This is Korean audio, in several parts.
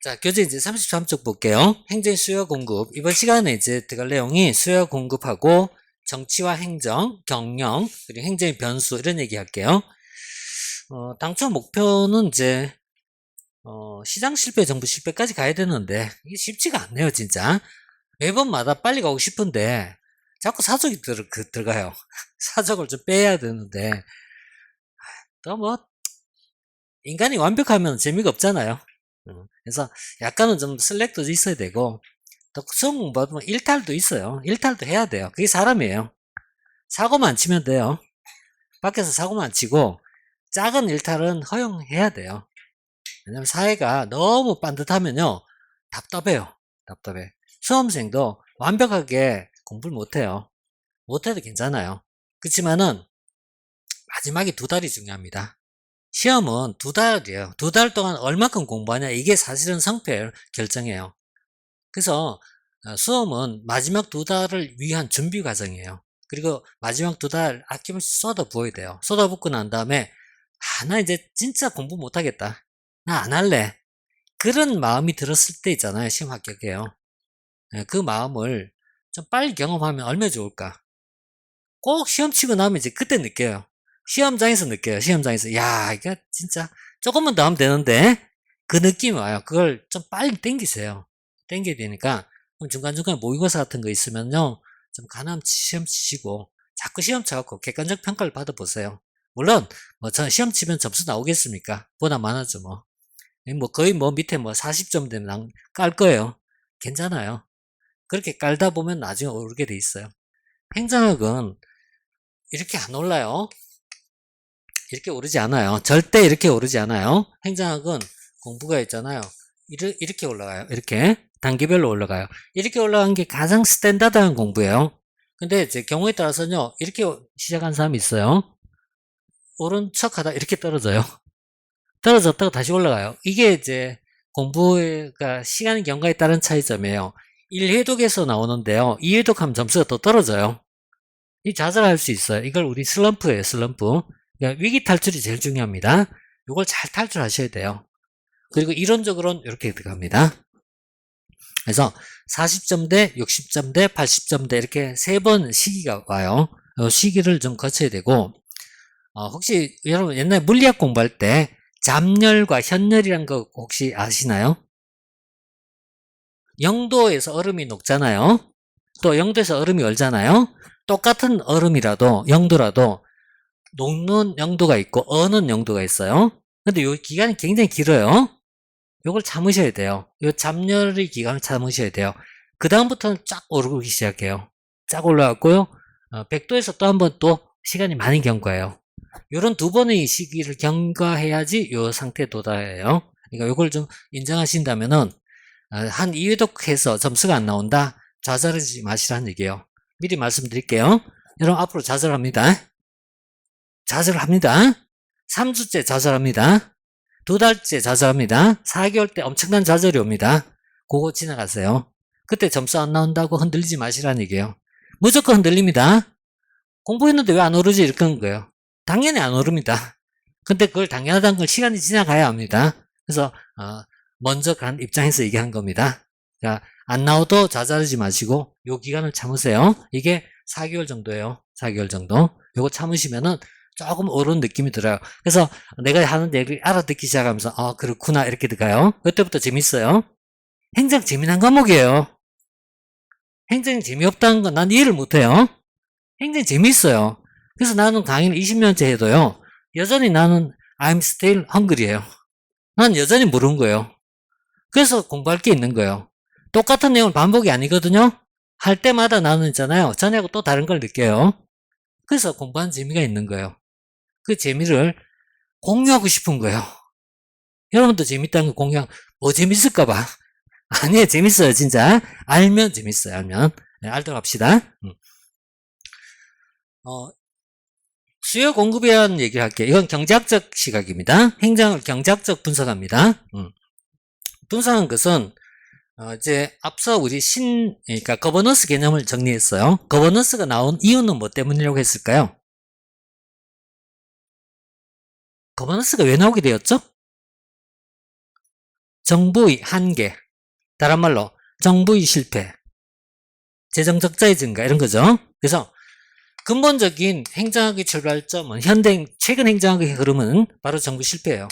자, 교재 이제 33쪽 볼게요. 행정 수요 공급. 이번 시간에 이제 들어갈 내용이 수요 공급하고 정치와 행정, 경영, 그리고 행정의 변수 이런 얘기 할게요. 당초 목표는 이제 시장 실패, 정부 실패까지 가야 되는데 이게 쉽지가 않네요, 진짜. 매번마다 빨리 가고 싶은데 자꾸 사족이 들어가요. 사족을 좀 빼야 되는데 또 뭐 인간이 완벽하면 재미가 없잖아요. 그래서 약간은 좀 슬랙도 있어야 되고 또 수험 공부하면 일탈도 있어요. 일탈도 해야 돼요. 그게 사람이에요. 사고만 안 치면 돼요. 밖에서 사고만 안 치고 작은 일탈은 허용해야 돼요. 왜냐면 사회가 너무 반듯하면요 답답해요. 답답해. 수험생도 완벽하게 공부를 못해요. 못해도 괜찮아요. 그렇지만은 마지막에 2달이 중요합니다. 시험은 2달이에요. 2달 동안 얼마큼 공부하냐 이게 사실은 성패를 결정해요. 그래서 수험은 마지막 2달을 위한 준비 과정이에요. 그리고 마지막 2달 아낌없이 쏟아부어야 돼요. 쏟아붓고 난 다음에 나 이제 진짜 공부 못하겠다. 나 안 할래. 그런 마음이 들었을 때 있잖아요. 시험 합격해요. 그 마음을 좀 빨리 경험하면 얼마나 좋을까. 꼭 시험 치고 나면 이제 그때 느껴요. 시험장에서 느껴요. 시험장에서 야 이거 진짜 조금만 더 하면 되는데 그 느낌이 와요. 그걸 좀 빨리 땡기세요. 땡겨야 되니까 중간중간에 모의고사 같은 거 있으면요 좀 가남 시험 치시고 자꾸 시험 쳐갖고 객관적 평가를 받아보세요. 물론 뭐 저 시험 치면 점수 나오겠습니까? 보다 많아져 뭐. 뭐 거의 뭐 밑에 뭐 40점 되면 깔 거예요. 괜찮아요. 그렇게 깔다 보면 나중에 오르게 돼 있어요. 행정학은 이렇게 안 올라요. 이렇게 오르지 않아요. 절대 이렇게 오르지 않아요. 행정학은 공부가 있잖아요. 이렇게 올라가요. 이렇게 단계별로 올라가요. 이렇게 올라간 게 가장 스탠다드한 공부예요. 근데 이제 경우에 따라서는요 이렇게 시작한 사람이 있어요. 오른 척 하다 이렇게 떨어져요. 떨어졌다가 다시 올라가요. 이게 이제 공부가 시간 경과에 따른 차이점이에요. 1회독에서 나오는데요. 2회독하면 점수가 더 떨어져요. 이 좌절할 수 있어요. 이걸 우리 슬럼프예요. 슬럼프. 그러니까 위기 탈출이 제일 중요합니다. 이걸 잘 탈출하셔야 돼요. 그리고 이론적으로는 이렇게 들어갑니다. 그래서 40점대, 60점대, 80점대 이렇게 3번 시기가 와요. 이 시기를 좀 거쳐야 되고 혹시 여러분 옛날에 물리학 공부할 때 잠열과 현열이란 거 혹시 아시나요? 0도에서 얼음이 녹잖아요. 또 0도에서 얼음이 얼잖아요. 똑같은 얼음이라도 0도라도 녹는 영도가 있고 어는 영도가 있어요. 근데 요 기간이 굉장히 길어요. 요걸 참으셔야 돼요. 요 잠열의 기간을 참으셔야 돼요. 그 다음부터는 쫙 오르기 시작해요. 쫙 올라갔고요. 100도에서 또 한 번 또 시간이 많이 경과해요. 요런 2번의 시기를 경과해야지 요 상태에 도달해요. 그러니까 요걸 좀 인정하신다면은 한 2회독 해서 점수가 안 나온다? 좌절하지 마시라는 얘기예요. 미리 말씀드릴게요. 여러분 앞으로 좌절합니다. 좌절합니다. 3주째 좌절합니다. 2달째 좌절합니다. 4개월 때 엄청난 좌절이 옵니다. 그거 지나가세요. 그때 점수 안 나온다고 흔들리지 마시라는 얘기예요. 무조건 흔들립니다. 공부했는데 왜 안 오르지? 이렇게 하는 거예요. 당연히 안 오릅니다. 근데 그걸 당연하다는 걸 시간이 지나가야 합니다. 그래서 먼저 간 입장에서 얘기한 겁니다. 자, 안 나와도 좌절하지 마시고 요 기간을 참으세요. 이게 4개월 정도예요. 4개월 정도. 요거 참으시면은 조금 오른 느낌이 들어요. 그래서 내가 하는 얘기를 알아듣기 시작하면서 그렇구나 이렇게 들어가요. 그때부터 재밌어요. 행정 재미난 과목이에요. 행정이 재미없다는 건 난 이해를 못해요. 행정이 재밌어요. 그래서 나는 강의를 20년째 해도요. 여전히 나는 I'm still hungry예요. 난 여전히 모르는 거예요. 그래서 공부할 게 있는 거예요. 똑같은 내용을 반복이 아니거든요. 할 때마다 나는 있잖아요. 전에하고 또 다른 걸 느껴요. 그래서 공부하는 재미가 있는 거예요. 그 재미를 공유하고 싶은 거예요. 여러분도 재밌다는 거 공유, 뭐 재밌을까봐. 아니에요, 재밌어요, 진짜. 알면 재밌어요, 알면. 네, 알도록 합시다. 수요 공급에 대한 얘기를 할게요. 이건 경제학적 시각입니다. 행정을 경제학적 분석합니다. 분석한 것은, 이제 앞서 우리 그러니까 거버넌스 개념을 정리했어요. 거버넌스가 나온 이유는 뭐 때문이라고 했을까요? 거버넌스가 왜 나오게 되었죠? 정부의 한계, 다른 말로 정부의 실패, 재정 적자의 증가 이런 거죠. 그래서 근본적인 행정학의 출발점은 최근 행정학의 흐름은 바로 정부 실패예요.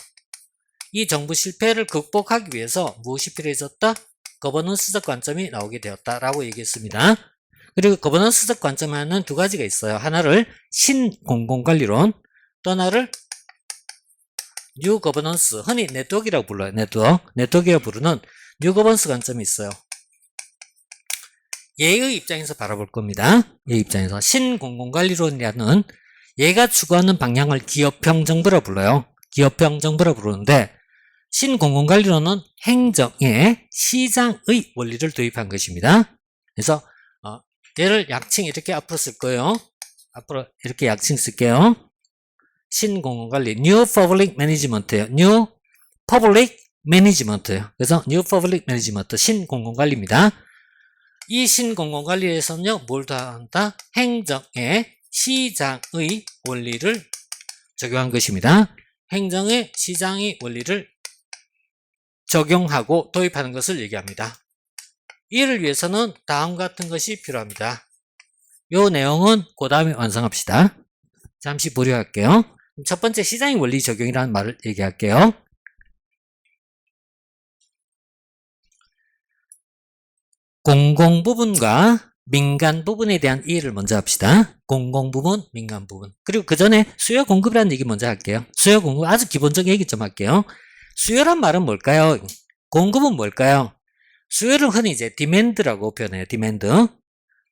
이 정부 실패를 극복하기 위해서 무엇이 필요해졌다? 거버넌스적 관점이 나오게 되었다라고 얘기했습니다. 그리고 거버넌스적 관점에는 두 가지가 있어요. 하나를 신공공관리론, 또 하나를 뉴 거버넌스, 흔히 네트워크라고 불러요. 네트워크라고 부르는 뉴 거버넌스 관점이 있어요. 얘의 입장에서 바라볼 겁니다. 얘 입장에서 신공공관리론이라는 얘가 추구하는 방향을 기업형 정부라 불러요. 기업형 정부라 부르는데 신공공관리론은 행정에 시장의 원리를 도입한 것입니다. 그래서 얘를 약칭 이렇게 앞으로 쓸 거예요. 앞으로 이렇게 약칭 쓸게요. 신공공관리, New Public Management예요. New Public Management예요. 그래서 New Public Management, 신공공관리입니다. 이 신공공관리에서는요, 뭘 더한다? 행정에 시장의 원리를 적용한 것입니다. 행정에 시장의 원리를 적용하고 도입하는 것을 얘기합니다. 이를 위해서는 다음 같은 것이 필요합니다. 이 내용은 그 다음에 완성합시다. 잠시 보류할게요. 첫 번째 시장의 원리 적용이라는 말을 얘기할게요. 공공 부분과 민간 부분에 대한 이해를 먼저 합시다. 공공 부분, 민간 부분. 그리고 그 전에 수요 공급이라는 얘기 먼저 할게요. 수요 공급 아주 기본적인 얘기 좀 할게요. 수요란 말은 뭘까요? 공급은 뭘까요? 수요를 흔히 이제 디맨드라고 표현해요. 디맨드.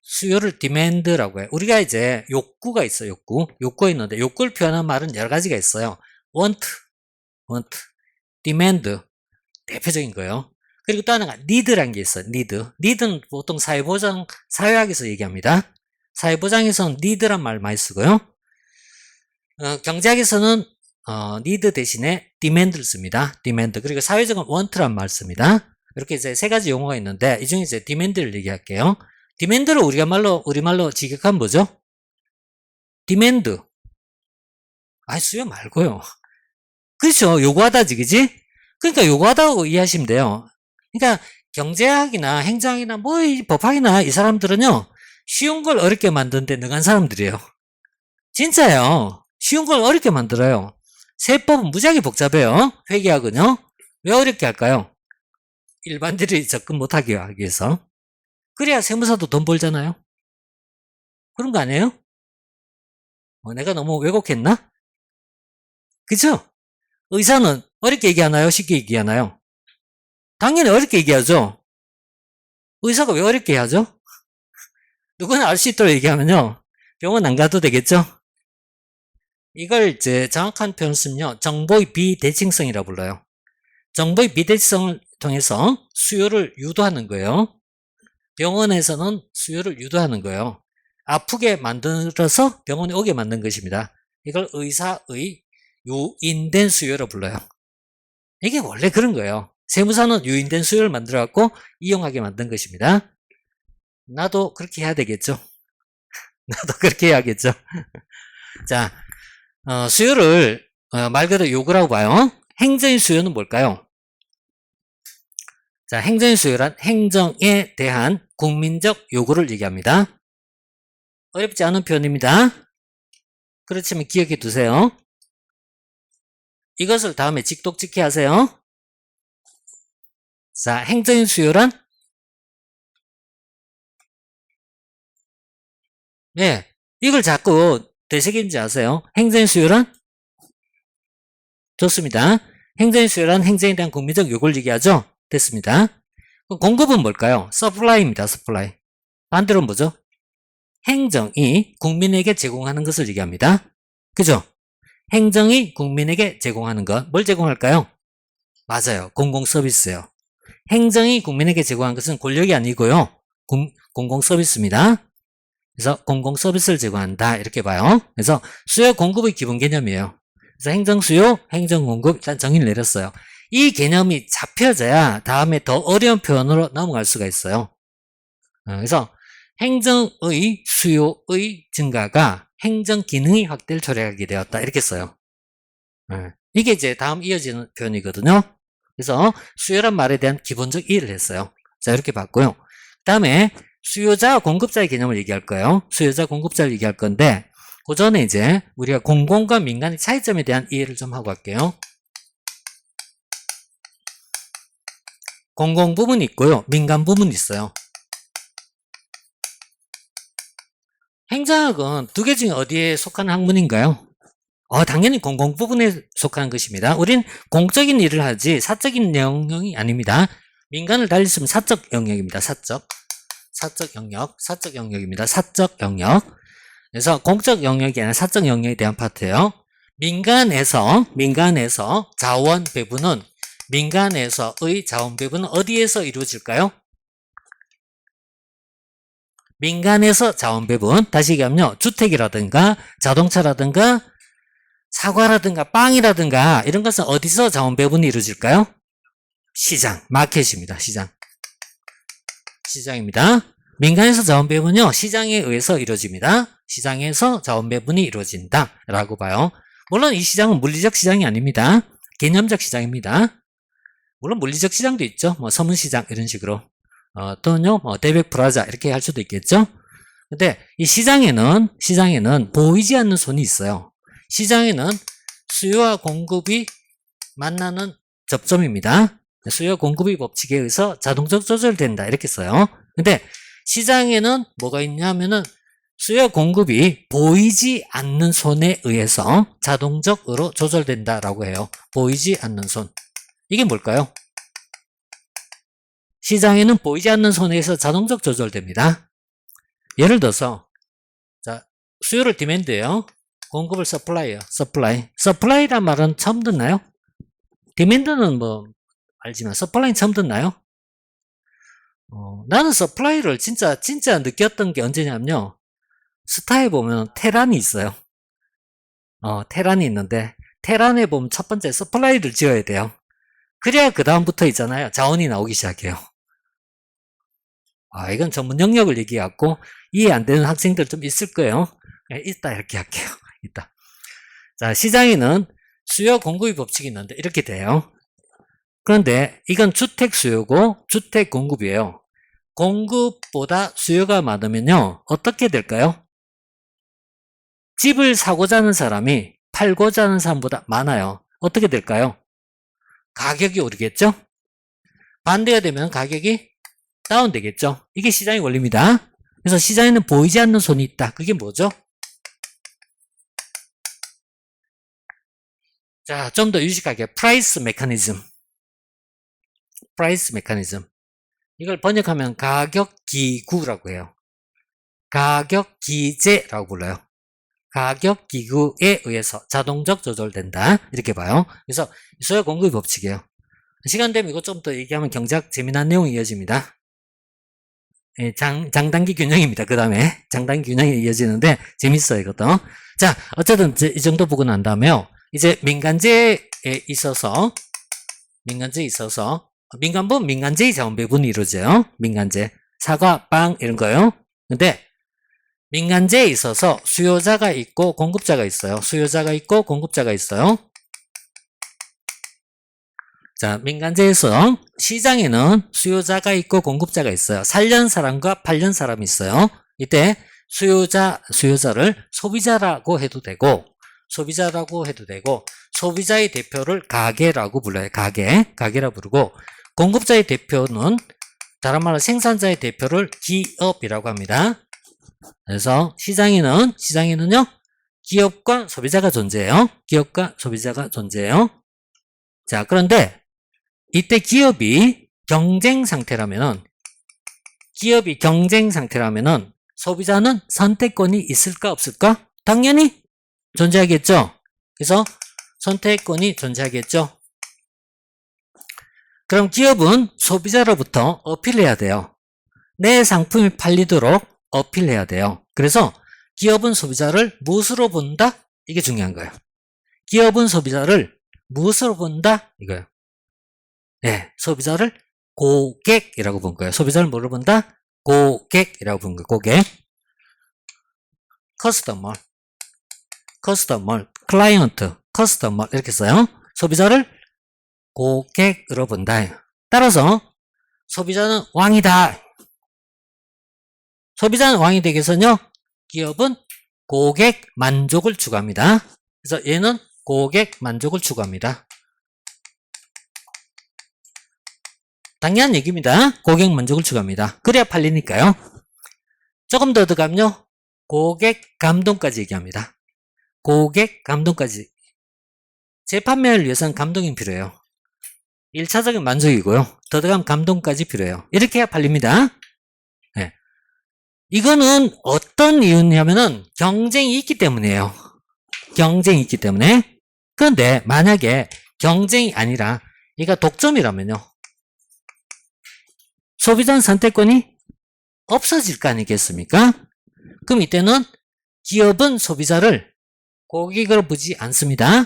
수요를 디맨드라고 해요. 우리가 이제 욕구가 있어요. 욕구가 있는데 욕구를 표현하는 말은 여러 가지가 있어요. want, demand 대표적인 거예요. 그리고 또 하나가 need라는 게 있어요. need는 보통 사회보장, 사회학에서 얘기합니다. 사회보장에서는 need란 말 많이 쓰고요. 경제학에서는 need 대신에 demand를 씁니다. demand. 그리고 사회적은 want란 말 씁니다. 이렇게 이제 세 가지 용어가 있는데 이 중에 이제 demand를 얘기할게요. demand를 우리말로 직역하면 뭐죠? demand. 수요 말고요. 그렇죠. 요구하다지, 그지? 그러니까 요구하다고 이해하시면 돼요. 그러니까 경제학이나 행정학이나 법학이나 이 사람들은요, 쉬운 걸 어렵게 만드는데 능한 사람들이에요. 진짜요. 쉬운 걸 어렵게 만들어요. 세법은 무지하게 복잡해요. 회계학은요. 왜 어렵게 할까요? 일반인들이 접근 못하게 하기 위해서. 그래야 세무사도 돈 벌잖아요. 그런 거 아니에요? 내가 너무 왜곡했나? 그죠? 의사는 어렵게 얘기하나요? 쉽게 얘기하나요? 당연히 어렵게 얘기하죠. 의사가 왜 어렵게 해야죠? 누구나 알 수 있도록 얘기하면요, 병원 안 가도 되겠죠? 이걸 이제 정확한 표현 쓰면요, 정보의 비대칭성이라고 불러요. 정보의 비대칭성을 통해서 수요를 유도하는 거예요. 병원에서는 수요를 유도하는 거예요. 아프게 만들어서 병원에 오게 만든 것입니다. 이걸 의사의 유인된 수요라고 불러요. 이게 원래 그런 거예요. 세무사는 유인된 수요를 만들어갖고 이용하게 만든 것입니다. 나도 그렇게 해야 되겠죠? 나도 그렇게 해야겠죠? 자, 수요를 말 그대로 요구라고 봐요. 행정의 수요는 뭘까요? 자, 행정의 수요란 행정에 대한 국민적 요구를 얘기합니다. 어렵지 않은 표현입니다. 그렇지만 기억해 두세요. 이것을 다음에 직독직해 하세요. 자, 행정의 수요란? 이걸 자꾸 되새김지 아세요. 행정의 수요란? 좋습니다. 행정의 수요란 행정에 대한 국민적 요구를 얘기하죠. 됐습니다. 공급은 뭘까요? supply입니다. supply. 반대로 뭐죠? 행정이 국민에게 제공하는 것을 얘기합니다. 그죠? 행정이 국민에게 제공하는 것. 뭘 제공할까요? 맞아요. 공공서비스예요. 행정이 국민에게 제공한 것은 권력이 아니고요. 공공서비스입니다. 그래서 공공서비스를 제공한다. 이렇게 봐요. 그래서 수요 공급의 기본 개념이에요. 그래서 행정수요, 행정공급 일단 정의를 내렸어요. 이 개념이 잡혀져야 다음에 더 어려운 표현으로 넘어갈 수가 있어요. 그래서 행정의 수요의 증가가 행정 기능의 확대를 초래하게 되었다. 이렇게 써요. 이게 이제 다음 이어지는 표현이거든요. 그래서 수요란 말에 대한 기본적 이해를 했어요. 자, 이렇게 봤고요. 그 다음에 수요자, 공급자의 개념을 얘기할 거예요. 수요자, 공급자를 얘기할 건데 그 전에 이제 우리가 공공과 민간의 차이점에 대한 이해를 좀 하고 갈게요. 공공 부분이 있고요. 민간 부분이 있어요. 행정학은 두 개 중에 어디에 속하는 학문인가요? 당연히 공공 부분에 속하는 것입니다. 우린 공적인 일을 하지 사적인 영역이 아닙니다. 민간을 달리시면 사적 영역입니다. 사적 영역입니다. 사적 영역. 그래서 공적 영역이 아니라 사적 영역에 대한 파트예요. 민간에서 자원 배분은 민간에서의 자원 배분은 어디에서 이루어질까요? 민간에서 자원 배분, 다시 얘기하면요, 주택이라든가 자동차라든가 사과라든가 빵이라든가 이런 것은 어디서 자원 배분이 이루어질까요? 시장, 마켓입니다. 시장입니다. 민간에서 자원 배분은요, 시장에 의해서 이루어집니다. 시장에서 자원 배분이 이루어진다 라고 봐요. 물론 이 시장은 물리적 시장이 아닙니다. 개념적 시장입니다. 물론 물리적 시장도 있죠. 뭐 서문시장 이런 식으로 또는요 뭐 대백프라자 이렇게 할 수도 있겠죠. 근데 이 시장에는 보이지 않는 손이 있어요. 시장에는 수요와 공급이 만나는 접점입니다. 수요 공급의 법칙에 의해서 자동적 조절된다 이렇게 써요. 근데 시장에는 뭐가 있냐면은 수요 공급이 보이지 않는 손에 의해서 자동적으로 조절된다라고 해요. 보이지 않는 손. 이게 뭘까요? 시장에는 보이지 않는 손에 의해서 자동적 조절됩니다. 예를 들어서 자, 수요를 디맨드예요. 공급을 서플라이예요. 서플라이란 말은 처음 듣나요? 디맨드는 뭐 알지만 서플라이는 처음 듣나요? 나는 서플라이를 진짜 느꼈던 게 언제냐면요. 스타에 보면 테란이 있어요. 테란이 있는데 테란에 보면 첫 번째 서플라이를 지어야 돼요. 그래야 그 다음부터 있잖아요. 자원이 나오기 시작해요. 이건 전문 영역을 얘기해갖고 이해 안 되는 학생들 좀 있을 거예요. 이따 이렇게 할게요. 이따. 자, 시장에는 수요 공급의 법칙이 있는데 이렇게 돼요. 그런데 이건 주택 수요고 주택 공급이에요. 공급보다 수요가 많으면요. 어떻게 될까요? 집을 사고자 하는 사람이 팔고자 하는 사람보다 많아요. 어떻게 될까요? 가격이 오르겠죠? 반대가 되면 가격이 다운되겠죠? 이게 시장의 원리입니다. 그래서 시장에는 보이지 않는 손이 있다. 그게 뭐죠? 자, 좀 더 유식하게 프라이스 메커니즘. 이걸 번역하면 가격기구라고 해요. 가격기제라고 불러요. 가격기구에 의해서 자동적 조절된다. 이렇게 봐요. 그래서 수요 공급의 법칙이에요. 시간 되면 이것 좀 더 얘기하면 경제학 재미난 내용이 이어집니다. 장단기 균형입니다. 그 다음에 장단기 균형이 이어지는데 재밌어요. 이것도. 자, 어쨌든 이 정도 보고 난 다음에요. 이제 민간제에 있어서 민간분 민간제의 자원 배분이 이루어져요. 민간제 사과, 빵 이런 거요. 근데 민간제에 있어서 수요자가 있고 공급자가 있어요. 자, 민간제에서 시장에는 수요자가 있고 공급자가 있어요. 살려는 사람과 팔려는 사람이 있어요. 이때 수요자를 소비자라고 해도 되고 소비자의 대표를 가게라고 불러요. 가게라 부르고 공급자의 대표는 다른 말로 생산자의 대표를 기업이라고 합니다. 그래서 시장에는요 기업과 소비자가 존재해요. 자, 그런데 이때 기업이 경쟁 상태라면은 소비자는 선택권이 있을까 없을까? 당연히 존재하겠죠. 그래서 선택권이 존재하겠죠. 그럼 기업은 소비자로부터 어필해야 돼요. 내 상품이 팔리도록 어필해야 돼요. 그래서 기업은 소비자를 무엇으로 본다? 이게 중요한 거예요. 기업은 소비자를 무엇으로 본다? 이거예요. 네, 소비자를 고객이라고 본 거예요. 소비자를 뭐로 본다? 고객이라고 본 거예요. 고객. 커스터머, 클라이언트, 커스터머 이렇게 써요. 소비자를 고객으로 본다. 따라서 소비자는 왕이다. 소비자는 왕이 되기 위해서는요, 기업은 고객 만족을 추구합니다. 그래서 얘는 고객 만족을 추구합니다. 당연한 얘기입니다. 고객 만족을 추구합니다. 그래야 팔리니까요. 조금 더 들어가면요, 고객 감동까지 얘기합니다. 고객 감동까지. 재판매를 위해서는 감동이 필요해요. 1차적인 만족이고요. 더 들어가면 감동까지 필요해요. 이렇게 해야 팔립니다. 네. 이거는 어떤 이유냐면은 경쟁이 있기 때문이에요. 경쟁이 있기 때문에. 그런데 만약에 경쟁이 아니라 얘가 독점이라면요, 소비자 선택권이 없어질 거 아니겠습니까? 그럼 이때는 기업은 소비자를 고객으로 보지 않습니다.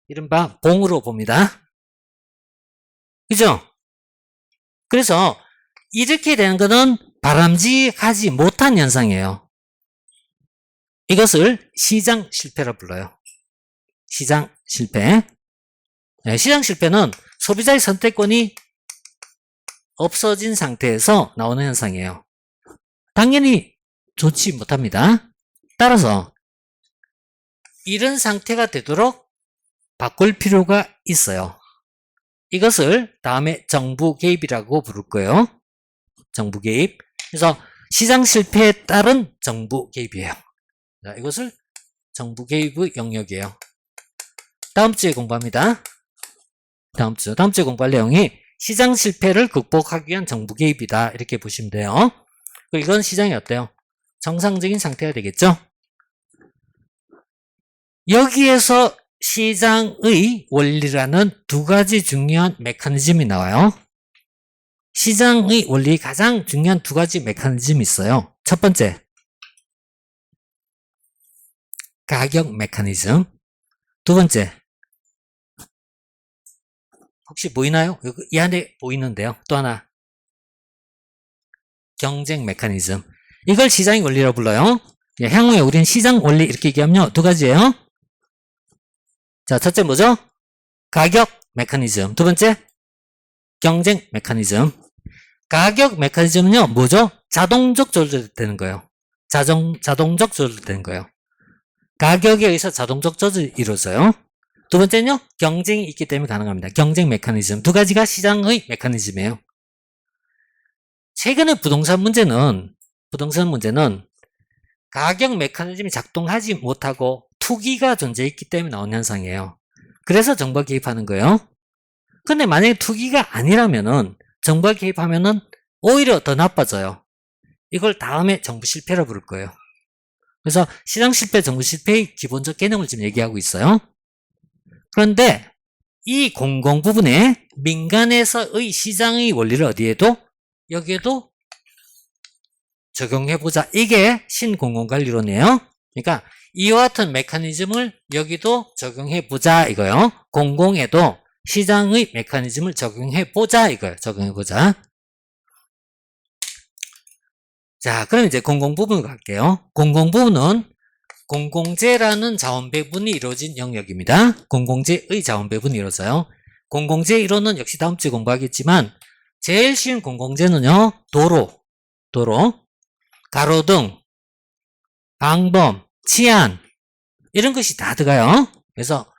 이른바 공으로 봅니다. 그죠? 그래서 이렇게 되는 것은 바람직하지 못한 현상이에요. 이것을 시장 실패라 불러요. 시장 실패. 네, 시장 실패는 소비자의 선택권이 없어진 상태에서 나오는 현상이에요. 당연히 좋지 못합니다. 따라서 이런 상태가 되도록 바꿀 필요가 있어요. 이것을 다음에 정부 개입이라고 부를 거예요. 정부 개입. 그래서 시장 실패에 따른 정부 개입이에요. 자, 이것을 정부 개입의 영역이에요. 다음 주에 공부합니다. 다음 주에 공부할 내용이 시장 실패를 극복하기 위한 정부 개입이다. 이렇게 보시면 돼요. 이건 시장이 어때요? 정상적인 상태가 되겠죠? 여기에서 시장의 원리라는 두 가지 중요한 메커니즘이 나와요. 시장의 원리 가장 중요한 두 가지 메커니즘이 있어요. 첫 번째, 가격 메커니즘. 두 번째, 혹시 보이나요? 이 안에 보이는데요. 또 하나, 경쟁 메커니즘. 이걸 시장의 원리라고 불러요. 향후에 우리는 시장 원리 이렇게 얘기하면요, 두 가지예요. 자, 첫째 뭐죠? 가격 메커니즘. 두 번째, 경쟁 메커니즘. 가격 메커니즘은요, 뭐죠? 자동적 조절되는 거예요. 자동적 조절되는 거예요. 가격에 의해서 자동적 조절이 이루어져요. 두 번째는요, 경쟁이 있기 때문에 가능합니다. 경쟁 메커니즘. 두 가지가 시장의 메커니즘이에요. 최근에 부동산 문제는 가격 메커니즘이 작동하지 못하고 투기가 존재했기 때문에 나온 현상이에요. 그래서 정부가 개입하는 거예요. 근데 만약에 투기가 아니라면은 정부가 개입하면은 오히려 더 나빠져요. 이걸 다음에 정부 실패로 부를 거예요. 그래서 시장 실패, 정부 실패의 기본적 개념을 지금 얘기하고 있어요. 그런데 이 공공 부분에 민간에서의 시장의 원리를 어디에도 여기에도 적용해보자. 이게 신공공관리론이에요. 그러니까 이와 같은 메커니즘을 여기도 적용해보자 이거요. 공공에도 시장의 메커니즘을 적용해보자 이거예요. 적용해보자. 자, 그럼 이제 공공부분으로 갈게요. 공공부분은 공공재라는 자원배분이 이루어진 영역입니다. 공공재의 자원배분이 이루어져요. 공공재 이론은 역시 다음 주에 공부하겠지만 제일 쉬운 공공재는요. 도로, 가로등, 방범, 치안 이런 것이 다 들어가요. 그래서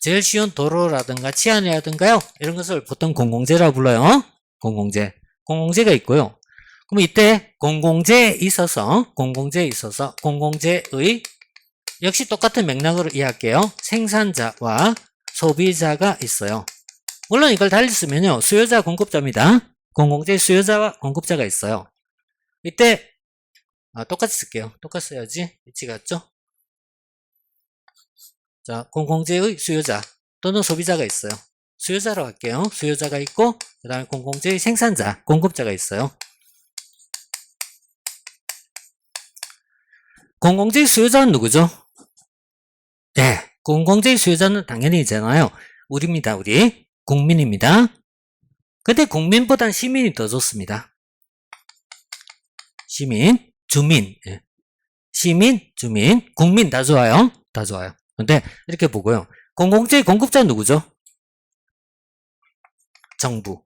제일 쉬운 도로라든가 치안이라든가요. 이런 것을 보통 공공재라고 불러요. 공공재가 있고요. 그럼 이때 공공재에 있어서 공공재의 역시 똑같은 맥락으로 이해할게요. 생산자와 소비자가 있어요. 물론 이걸 달리 쓰면요. 수요자, 공급자입니다. 공공재 수요자와 공급자가 있어요. 이때 똑같이 쓸게요. 똑같이 써야지. 위치 같죠? 자, 공공재의 수요자 또는 소비자가 있어요. 수요자로 할게요. 수요자가 있고 그 다음에 공공재의 생산자, 공급자가 있어요. 공공재의 수요자는 누구죠? 네, 공공재의 수요자는 당연히 있잖아요. 우리입니다. 우리 국민입니다. 근데 국민보단 시민이 더 좋습니다. 시민, 주민, 시민, 주민, 국민 다 좋아요. 다 좋아요. 근데 이렇게 보고요. 공공재의 공급자는 누구죠? 정부.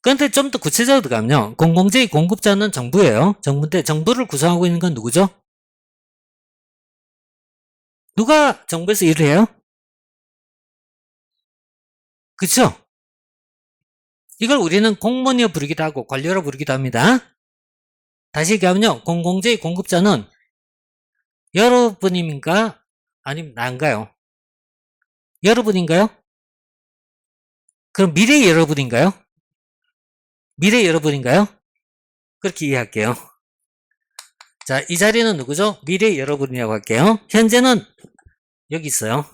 그런데 좀 더 구체적으로 가면요. 공공재의 공급자는 정부예요. 정부인데 정부를 구성하고 있는 건 누구죠? 누가 정부에서 일을 해요? 그쵸? 이걸 우리는 공무원이라 부르기도 하고 관료라 부르기도 합니다. 다시 얘기하면요. 공공재의 공급자는 여러분입니까? 아니면 난가요? 여러분인가요? 그럼 미래의 여러분인가요? 미래의 여러분인가요? 그렇게 이해할게요. 자, 이 자리는 누구죠? 미래의 여러분이라고 할게요. 현재는 여기 있어요.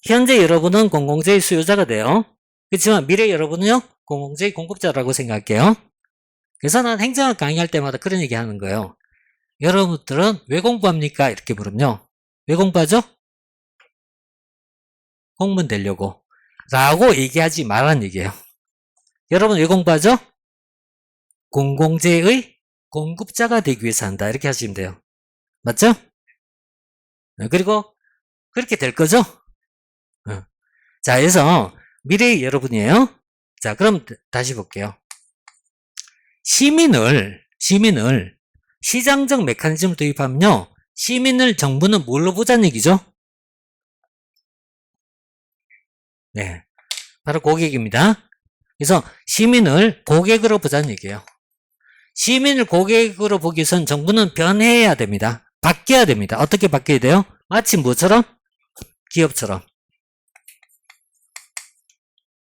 현재 여러분은 공공재의 수요자가 돼요. 그렇지만 미래 여러분은요, 공공재의 공급자라고 생각할게요. 그래서 난 행정학 강의할 때마다 그런 얘기 하는 거예요. 여러분들은 왜 공부합니까? 이렇게 물으면요. 왜 공부하죠? 공무원 되려고. 라고 얘기하지 말라는 얘기예요. 여러분 왜 공부하죠? 공공재의 공급자가 되기 위해서 한다. 이렇게 하시면 돼요. 맞죠? 그리고 그렇게 될 거죠? 자, 그래서 미래의 여러분이에요. 자, 그럼 다시 볼게요. 시민을 시장적 메커니즘을 도입하면요. 시민을 정부는 뭘로 보자는 얘기죠? 네. 바로 고객입니다. 그래서 시민을 고객으로 보자는 얘기예요. 시민을 고객으로 보기 위해선 정부는 변해야 됩니다. 바뀌어야 됩니다. 어떻게 바뀌어야 돼요? 마치 뭐처럼? 기업처럼.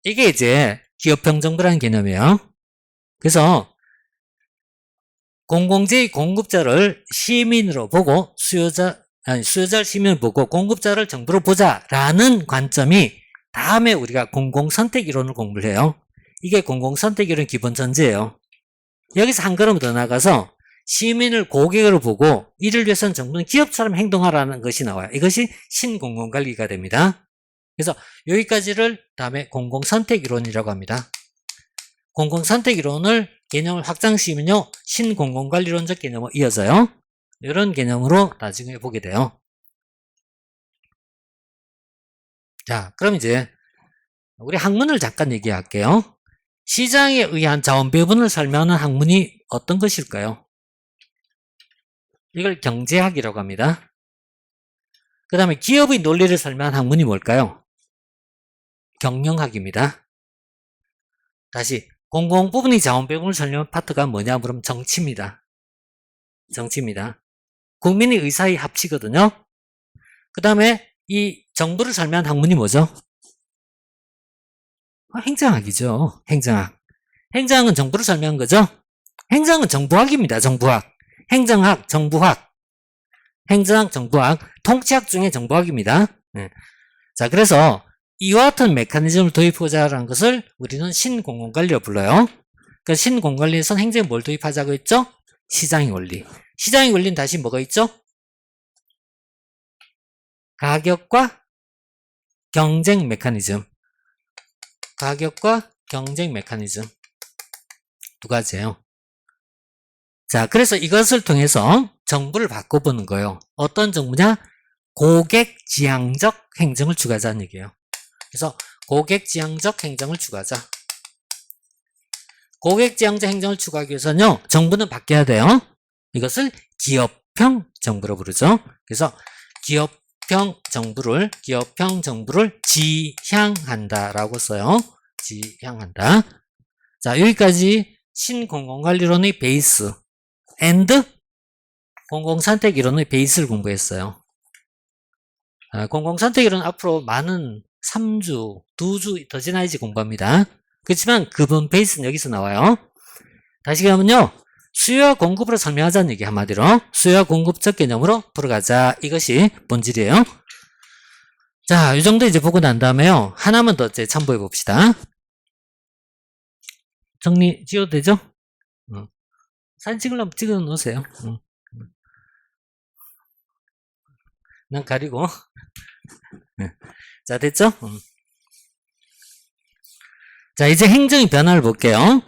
이게 이제 기업형정부라는 개념이에요. 그래서 공공재의 공급자를 시민으로 보고 수요자를 시민으로 보고 공급자를 정부로 보자라는 관점이 다음에 우리가 공공선택이론을 공부를 해요. 이게 공공선택이론 기본 전제예요. 여기서 한 걸음 더 나가서 시민을 고객으로 보고 이를 위해서는 정부는 기업처럼 행동하라는 것이 나와요. 이것이 신공공관리가 됩니다. 그래서 여기까지를 다음에 공공선택이론이라고 합니다. 공공선택이론을 개념을 확장시키면요. 신공공관리론적 개념으로 이어져요. 이런 개념으로 나중에 보게 돼요. 자, 그럼 이제 우리 학문을 잠깐 얘기할게요. 시장에 의한 자원 배분을 설명하는 학문이 어떤 것일까요? 이걸 경제학이라고 합니다. 그 다음에 기업의 논리를 설명하는 학문이 뭘까요? 경영학입니다. 다시 공공 부분의 자원 배분을 설명하는 파트가 뭐냐 물으면 정치입니다. 정치입니다. 국민의 의사의 합치거든요. 그 다음에 이 정부를 설명하는 학문이 뭐죠? 행정학이죠. 행정학. 행정학은 정부를 설명한 거죠. 행정은 정부학입니다. 정부학. 행정학, 정부학. 행정학, 정부학. 통치학 중에 정부학입니다. 네. 자, 그래서 이와 같은 메커니즘을 도입하자라는 것을 우리는 신공공관리로 불러요. 그 신공공관리에서는 행정에 뭘 도입하자고 했죠? 시장의 원리. 시장의 원리는 다시 뭐가 있죠? 가격과 경쟁 메커니즘. 가격과 경쟁 메커니즘. 두 가지예요. 자, 그래서 이것을 통해서 정부를 바꿔보는 거예요. 어떤 정부냐? 고객지향적 행정을 추구하자는 얘기예요. 그래서 고객지향적 행정을 추구하자. 고객지향적 행정을 추구하기 위해서는요. 정부는 바뀌어야 돼요. 이것을 기업형 정부로 부르죠. 그래서 기업형 정부를 지향한다라고 써요. 지향한다. 자, 여기까지 신공공관리론의 베이스 and 공공선택이론의 베이스를 공부했어요. 공공선택이론 앞으로 많은 3주, 2주 더 지나야지 공부합니다. 그렇지만 기본 베이스는 여기서 나와요. 다시 가면요. 수요와 공급으로 설명하자는 얘기 한마디로 수요와 공급적 개념으로 풀어가자. 이것이 본질이에요. 자, 이 정도 이제 보고 난 다음에요. 하나만 더 이제 참고해 봅시다. 정리 지어도 되죠? 사진 찍으려면 찍어 놓으세요. 난 가리고. 자, 됐죠? 자, 이제 행정의 변화를 볼게요.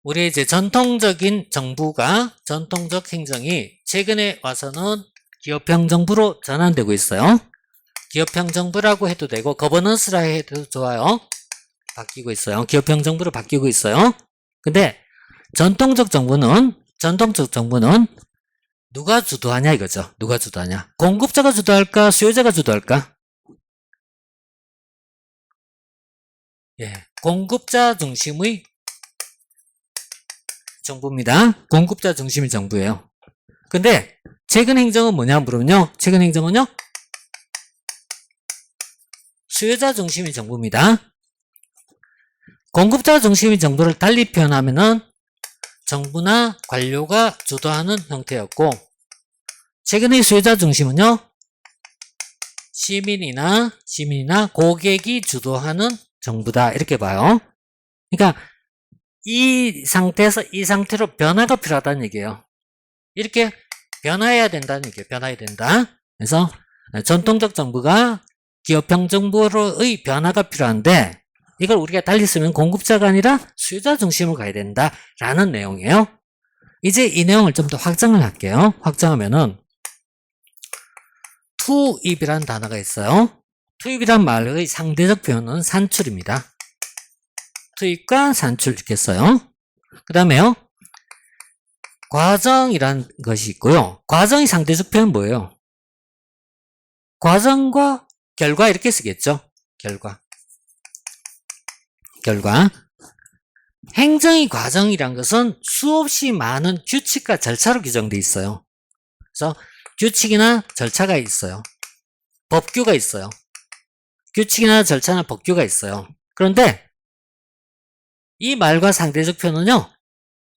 우리 이제 전통적인 정부가, 전통적 행정이 최근에 와서는 기업형 정부로 전환되고 있어요. 기업형 정부라고 해도 되고, 거버넌스라 해도 좋아요. 바뀌고 있어요. 기업형 정부로 바뀌고 있어요. 근데 전통적 정부는 누가 주도하냐 이거죠. 누가 주도하냐. 공급자가 주도할까? 수요자가 주도할까? 예, 공급자 중심의 정부입니다. 공급자 중심의 정부예요. 근데 최근 행정은 뭐냐 물으면요. 최근 행정은요. 수요자 중심의 정부입니다. 공급자 중심의 정부를 달리 표현하면은 정부나 관료가 주도하는 형태였고, 최근의 수요자 중심은요. 시민이나 고객이 주도하는 정부다 이렇게 봐요. 그러니까 이 상태에서 이 상태로 변화가 필요하다는 얘기예요. 이렇게 변화해야 된다는 얘기예요. 변화해야 된다. 그래서 전통적 정부가 기업형 정부로의 변화가 필요한데 이걸 우리가 달리 쓰면 공급자가 아니라 수요자 중심으로 가야 된다라는 내용이에요. 이제 이 내용을 좀 더 확장을 할게요. 확장하면은 투입이라는 단어가 있어요. 투입이란 말의 상대적 표현은 산출입니다. 투입과 산출 이렇게 써요. 그 다음에요. 과정이란 것이 있고요. 과정의 상대적 표현 뭐예요? 과정과 결과 이렇게 쓰겠죠. 결과. 행정의 과정이란 것은 수없이 많은 규칙과 절차로 규정되어 있어요. 그래서 규칙이나 절차가 있어요. 법규가 있어요. 규칙이나 절차나 법규가 있어요. 그런데 이 말과 상대적 표현은요.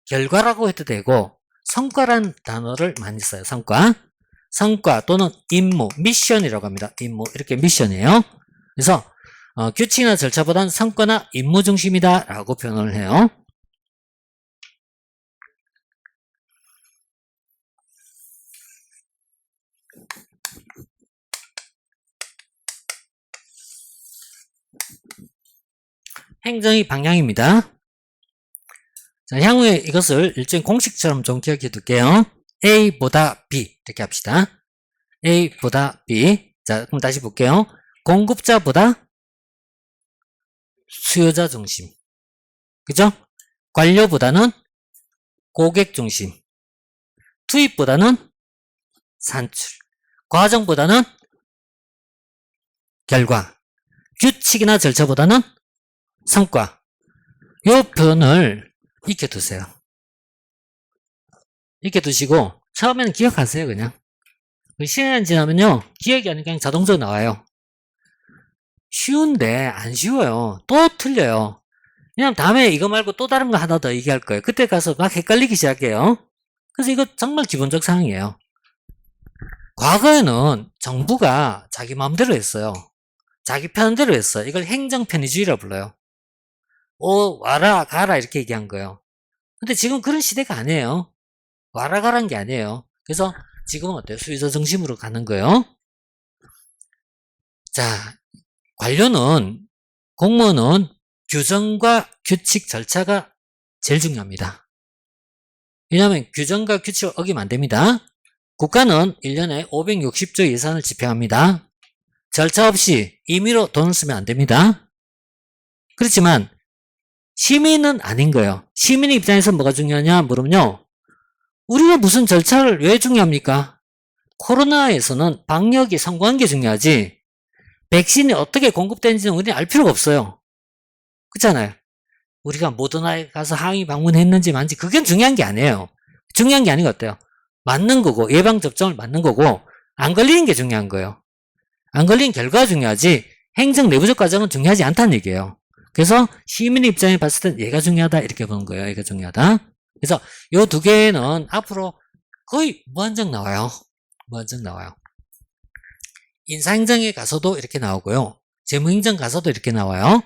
결과라고 해도 되고 성과란 단어를 많이 써요. 성과 또는 임무, 미션이라고 합니다. 임무, 이렇게 미션이에요. 그래서 규칙이나 절차보다는 성과나 임무 중심이다 라고 표현을 해요. 행정의 방향입니다. 자, 향후에 이것을 일종의 공식처럼 좀 기억해 둘게요. A보다 B 이렇게 합시다. A보다 B. 자, 그럼 다시 볼게요. 공급자보다 수요자 중심. 그죠? 관료보다는 고객 중심. 투입보다는 산출. 과정보다는 결과. 규칙이나 절차보다는 성과. 이 표현을 익혀두세요. 익혀두시고 처음에는 기억하세요. 그냥. 시간이 지나면요. 기억이 아니라 그냥 자동적으로 나와요. 쉬운데 안 쉬워요. 또 틀려요. 그냥 다음에 이거 말고 또 다른 거 하나 더 얘기할 거예요. 그때 가서 막 헷갈리기 시작해요. 그래서 이거 정말 기본적 사항이에요. 과거에는 정부가 자기 마음대로 했어요. 자기 편대로 했어요. 이걸 행정편의주의라고 불러요. 와라 가라 이렇게 얘기한 거예요. 근데 지금 그런 시대가 아니에요. 와라 가라는 게 아니에요. 그래서 지금은 어때요? 수요자 중심으로 가는 거예요. 자, 공무원은 규정과 규칙 절차가 제일 중요합니다. 왜냐하면 규정과 규칙을 어기면 안 됩니다. 국가는 1년에 560조 예산을 집행합니다. 절차 없이 임의로 돈을 쓰면 안 됩니다. 그렇지만 시민은 아닌 거예요. 시민의 입장에서 뭐가 중요하냐 물으면요. 우리가 무슨 절차를 왜 중요합니까? 코로나에서는 방역이 성공한 게 중요하지 백신이 어떻게 공급되는지는 우리는 알 필요가 없어요. 그렇잖아요. 우리가 모더나에 가서 항의 방문했는지 만지 그게 중요한 게 아니에요. 중요한 게 아닌 것 같아요. 맞는 거고 예방접종을 맞는 거고 안 걸리는 게 중요한 거예요. 안 걸린 결과가 중요하지 행정 내부적 과정은 중요하지 않다는 얘기예요. 그래서 시민 입장에 봤을 때 얘가 중요하다 이렇게 보는 거예요. 얘가 중요하다. 그래서 요 두 개는 앞으로 거의 무한정 나와요. 인사행정에 가서도 이렇게 나오고요. 재무행정 가서도 이렇게 나와요.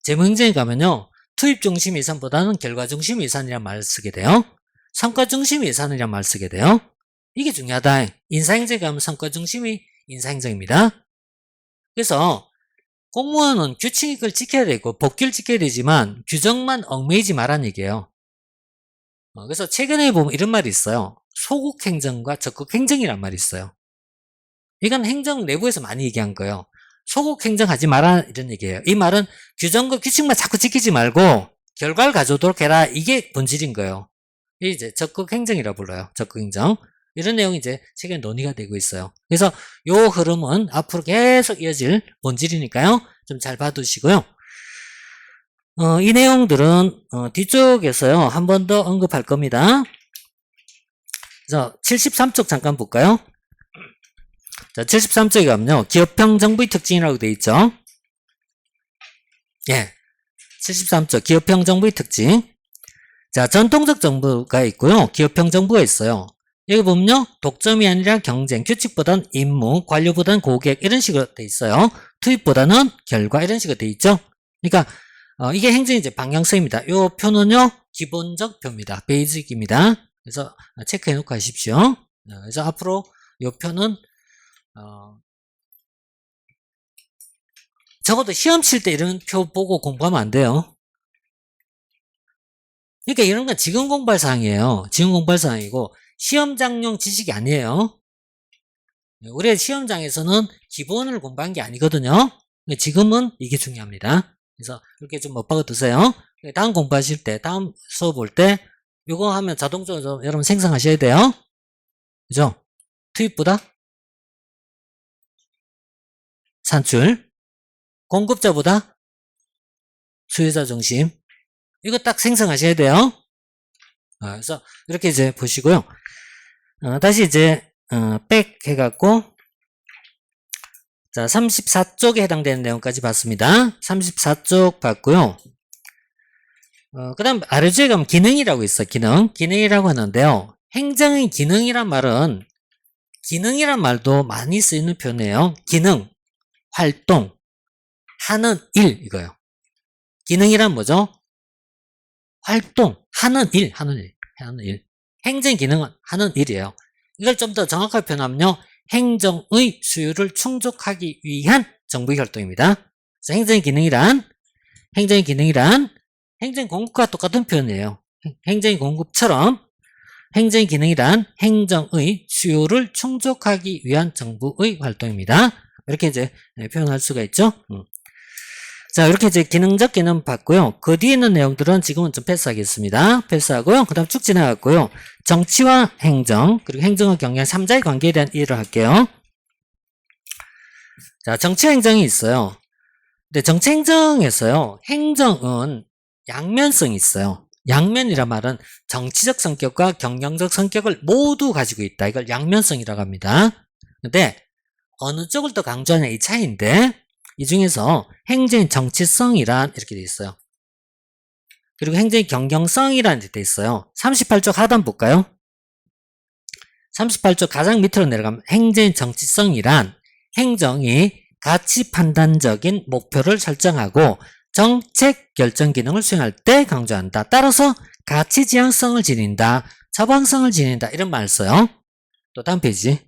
재무행정에 가면요. 투입 중심 예산보다는 결과 중심 예산이란 말을 쓰게 돼요. 성과 중심 예산이란 말을 쓰게 돼요. 이게 중요하다. 인사행정에 가면 성과 중심이 인사행정입니다. 그래서 공무원은 규칙을 지켜야 되고 법규를 지켜야 되지만 규정만 얽매이지 말라는 얘기예요. 그래서 최근에 보면 이런 말이 있어요. 소국행정과 적극행정이란 말이 있어요. 이건 행정 내부에서 많이 얘기한 거예요. 소극 행정하지 마라 이런 얘기예요. 이 말은 규정과 규칙만 자꾸 지키지 말고 결과를 가져오도록 해라. 이게 본질인 거예요. 이게 이제 적극 행정이라고 불러요. 적극 행정. 이런 내용이 이제 책에 논의가 되고 있어요. 그래서 요 흐름은 앞으로 계속 이어질 본질이니까요. 좀 잘 봐두시고요. 이 내용들은 뒤쪽에서요. 한 번 더 언급할 겁니다. 그래서 73쪽 잠깐 볼까요? 자, 73쪽에 가면요. 기업형 정부의 특징이라고 되어 있죠. 예. 73쪽 기업형 정부의 특징. 자, 전통적 정부가 있고요. 기업형 정부가 있어요. 여기 보면요. 독점이 아니라 경쟁, 규칙보다는 임무, 관료보다는 고객 이런 식으로 돼 있어요. 투입보다는 결과 이런 식으로 돼 있죠. 그러니까 이게 행정의 이제 방향성입니다. 이 표는요. 기본적 표입니다. 베이직입니다. 그래서 체크해 놓고 하십시오. 그래서 앞으로 이 표는 적어도 시험 칠 때 이런 표 보고 공부하면 안 돼요. 그러니까 이런 건 지금 공부할 사항이에요. 지금 공부할 사항이고 시험장용 지식이 아니에요. 우리 시험장에서는 기본을 공부한 게 아니거든요. 지금은 이게 중요합니다. 그래서 이렇게 좀 못 박아 두세요. 다음 공부하실 때, 다음 수업 볼 때 이거 하면 자동적으로 여러분 생성하셔야 돼요. 그죠? 투입보다 산출, 공급자보다 수요자 중심. 이거 딱 생성하셔야 돼요. 그래서 이렇게 이제 보시고요. 다시 이제 백 해갖고 자 34쪽에 해당되는 내용까지 봤습니다. 34쪽 봤고요. 그 다음 아래쪽에 가면 기능이라고 있어요. 기능이라고 하는데요. 행정의 기능이란 말은 기능이란 말도 많이 쓰이는 표현이에요. 기능, 활동, 하는 일 이거예요. 기능이란 뭐죠? 활동, 하는 일. 행정 기능은 하는 일이에요. 이걸 좀 더 정확하게 표현하면요. 행정의 수요를 충족하기 위한 정부의 활동입니다. 그래서 행정의 기능이란 행정 공급과 똑같은 표현이에요. 행정의 공급처럼 행정의 기능이란 행정의 수요를 충족하기 위한 정부의 활동입니다. 이렇게 이제 표현할 수가 있죠. 자, 이렇게 이제 기능적 기능 봤고요. 그 뒤에 있는 내용들은 지금은 좀 패스하겠습니다. 패스하고요. 그 다음 쭉 지나갔고요. 정치와 행정, 그리고 행정과 경영 3자의 관계에 대한 이해를 할게요. 자, 정치와 행정이 있어요. 근데 정치 행정에서요. 행정은 양면성이 있어요. 양면이란 말은 정치적 성격과 경영적 성격을 모두 가지고 있다. 이걸 양면성이라고 합니다. 근데 어느 쪽을 더 강조하냐 이 차이인데 이 중에서 행정의 정치성이란 이렇게 돼 있어요. 그리고 행정의 경영성이란 데 있어요. 38쪽 하단 볼까요? 38쪽 가장 밑으로 내려가면 행정의 정치성이란 행정이 가치 판단적인 목표를 설정하고 정책 결정 기능을 수행할 때 강조한다. 따라서 가치 지향성을 지닌다. 처방성을 지닌다. 이런 말을 써요. 또 다음 페이지.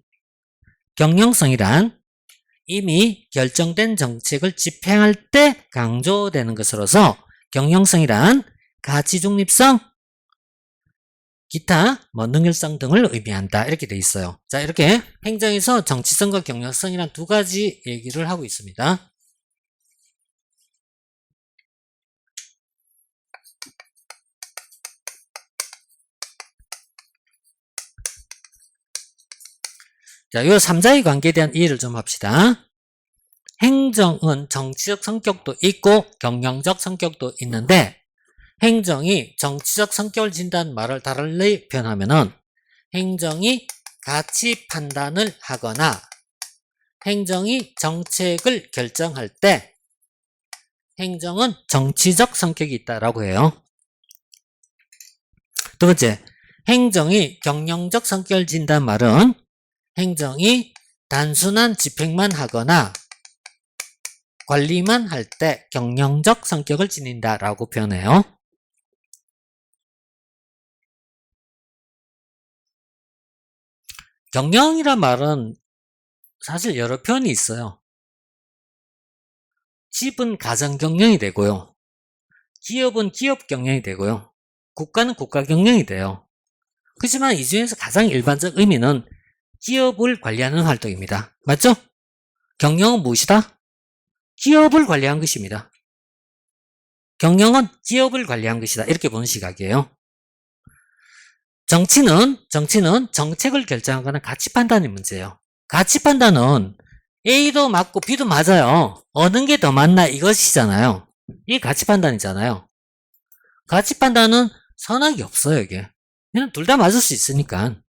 경영성이란 이미 결정된 정책을 집행할 때 강조되는 것으로서 경영성이란 가치 중립성, 기타 능률성 등을 의미한다. 이렇게 돼 있어요. 자, 이렇게 행정에서 정치성과 경영성이란 두 가지 얘기를 하고 있습니다. 자, 요 3자의 관계에 대한 이해를 좀 합시다. 행정은 정치적 성격도 있고 경영적 성격도 있는데 행정이 정치적 성격을 진다는 말을 다르게 표현하면은 행정이 가치 판단을 하거나 행정이 정책을 결정할 때 행정은 정치적 성격이 있다라고 해요. 두 번째, 행정이 경영적 성격을 진다는 말은 행정이 단순한 집행만 하거나 관리만 할 때 경영적 성격을 지닌다라고 표현해요. 경영이란 말은 사실 여러 표현이 있어요. 집은 가정 경영이 되고요. 기업은 기업 경영이 되고요. 국가는 국가 경영이 돼요. 그렇지만 이 중에서 가장 일반적 의미는 기업을 관리하는 활동입니다. 맞죠? 경영은 무엇이다? 기업을 관리한 것입니다. 경영은 기업을 관리한 것이다. 이렇게 보는 시각이에요. 정치는 정책을 결정하거나 가치 판단의 문제예요. 가치 판단은 A도 맞고 B도 맞아요. 어느 게 더 맞나 이것이잖아요. 이게 가치 판단이잖아요. 가치 판단은 선악이 없어요, 이게. 그냥 둘 다 맞을 수 있으니까.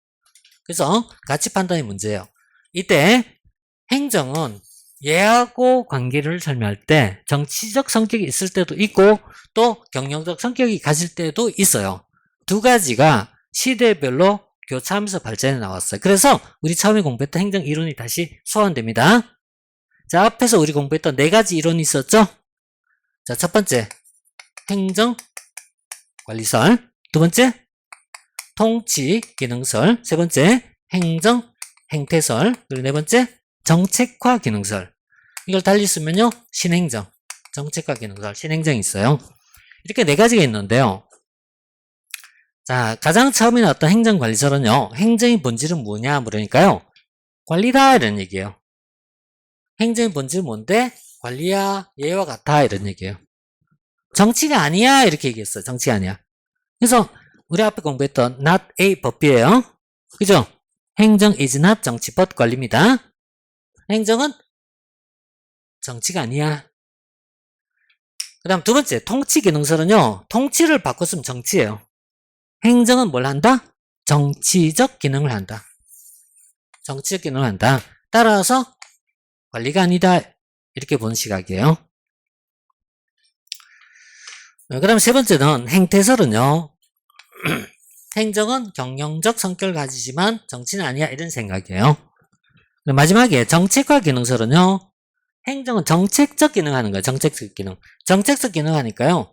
그래서 가치 판단의 문제예요. 이때 행정은 얘하고 관계를 설명할 때 정치적 성격이 있을 때도 있고 또 경영적 성격이 가질 때도 있어요. 두 가지가 시대별로 교차하면서 발전해 나왔어요. 그래서 우리 처음에 공부했던 행정 이론이 다시 소환됩니다. 자, 앞에서 우리 공부했던 네 가지 이론이 있었죠? 자, 첫 번째 행정 관리설, 두 번째 통치 기능설, 세 번째 행정 행태설, 그리고 네 번째 정책화 기능설. 이걸 달리 쓰면요 신행정, 정책화 기능설, 신행정이 있어요. 이렇게 네 가지가 있는데요. 자, 가장 처음에 나왔던 행정관리설은요, 행정의 본질은 뭐냐 물으니까요, 관리다 이런 얘기예요. 행정의 본질은 뭔데? 관리야, 얘와 같아 이런 얘기예요. 정치가 아니야 이렇게 얘기했어요. 정치가 아니야. 그래서 우리 앞에 공부했던 not a 법이에요. 그죠? 행정 is not 정치 but 관리입니다. 행정은 정치가 아니야. 그 다음 두 번째 통치 기능설은요, 통치를 바꿨으면 정치예요. 행정은 뭘 한다? 정치적 기능을 한다. 정치적 기능을 한다. 따라서 관리가 아니다 이렇게 보는 시각이에요. 그 다음 세 번째는 행태설은요, 행정은 경영적 성격을 가지지만 정치는 아니야 이런 생각이에요. 마지막에 정책화 기능설은요, 행정은 정책적 기능을 하는 거예요. 정책적 기능. 정책적 기능을 하니까요,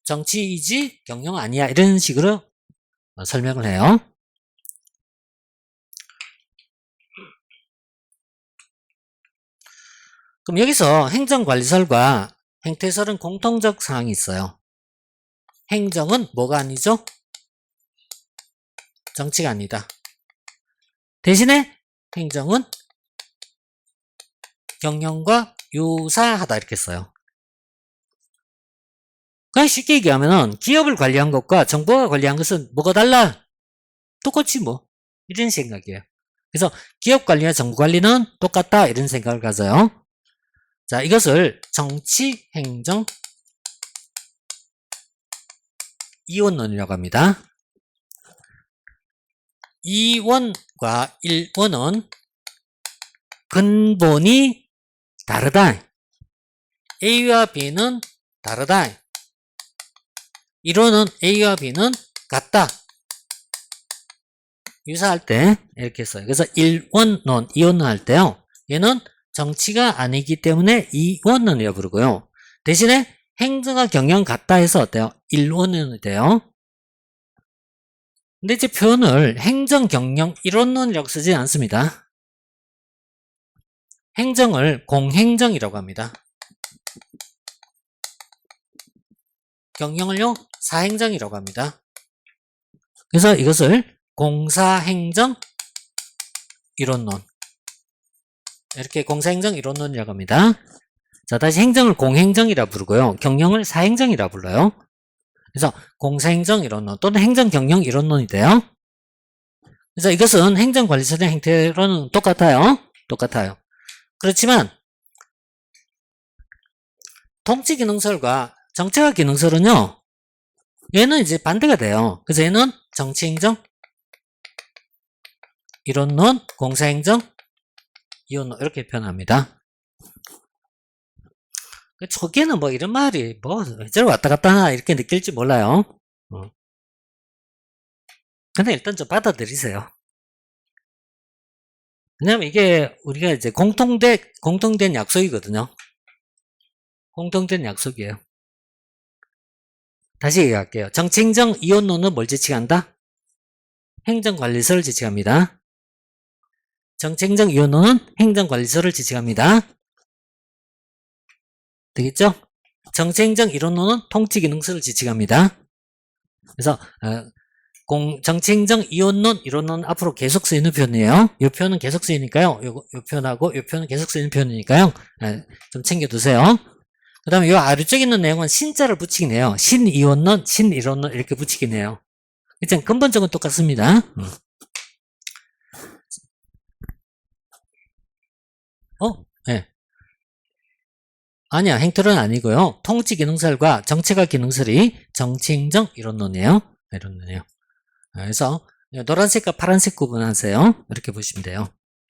정치이지 경영 아니야 이런 식으로 설명을 해요. 그럼 여기서 행정관리설과 행태설은 공통적 사항이 있어요. 행정은 뭐가 아니죠? 정치가 아니다. 대신에 행정은 경영과 유사하다 이렇게 써요. 그냥 쉽게 얘기하면은 기업을 관리한 것과 정부가 관리한 것은 뭐가 달라? 똑같지 뭐. 이런 생각이에요. 그래서 기업 관리와 정부 관리는 똑같다 이런 생각을 가져요. 자, 이것을 정치, 행정, 이원론이라고 합니다. 2원과 1원은 근본이 다르다. A와 B는 다르다. 이론은 A와 B는 같다. 유사할 때 이렇게 써요. 그래서 1원론, 2원론 할 때요, 얘는 정치가 아니기 때문에 2원론이라고 부르고요. 대신에 행정과 경영 같다 해서 어때요? 1원론이 돼요. 근데 이제 표현을 행정, 경영, 1원론이라고 쓰지 않습니다. 행정을 공행정이라고 합니다. 경영을요, 사행정이라고 합니다. 그래서 이것을 공사행정 이론론, 이렇게 공사행정 이론론이라고 합니다. 자, 다시 행정을 공행정이라 부르고요, 경영을 사행정이라 불러요. 그래서 공사행정 이론론 또는 행정경영 이론론이 돼요. 그래서 이것은 행정관리설의 행태로는 똑같아요. 똑같아요. 그렇지만 통치기능설과 정책화 기능설은요, 얘는 이제 반대가 돼요. 그래서 얘는 정치행정 이론론, 공사행정 이론론 이렇게 표현합니다. 초기에는 뭐 이런 말이 뭐 저를 왔다 갔다 하나 이렇게 느낄지 몰라요. 근데 일단 좀 받아들이세요. 왜냐면 이게 우리가 이제 공통된 약속이거든요. 공통된 약속이에요. 다시 얘기할게요. 정치행정 이원론은 뭘 지칭한다? 행정관리설을 지칭합니다. 정치행정 이원론은 행정관리설을 지칭합니다. 되겠죠? 정치행정 이론론은 통치기능설을 지칭합니다. 그래서 정치, 행정, 이원론, 이론론 앞으로 계속 쓰이는 표현이에요. 이 표현은 계속 쓰이니까요. 요 표현하고 이 표현은 계속 쓰이는 표현이니까요. 좀 챙겨두세요. 그 다음에 이 아래쪽에 있는 내용은 신자를 붙이긴 해요. 신이원론, 신이론론 이렇게 붙이긴 해요. 일단 근본적은 똑같습니다. 네. 아니야, 행틀은 아니고요. 통치 기능설과 정체가 기능설이 정치, 행정, 이론론이에요. 이론론이에요. 그래서 노란색과 파란색 구분하세요. 이렇게 보시면 돼요.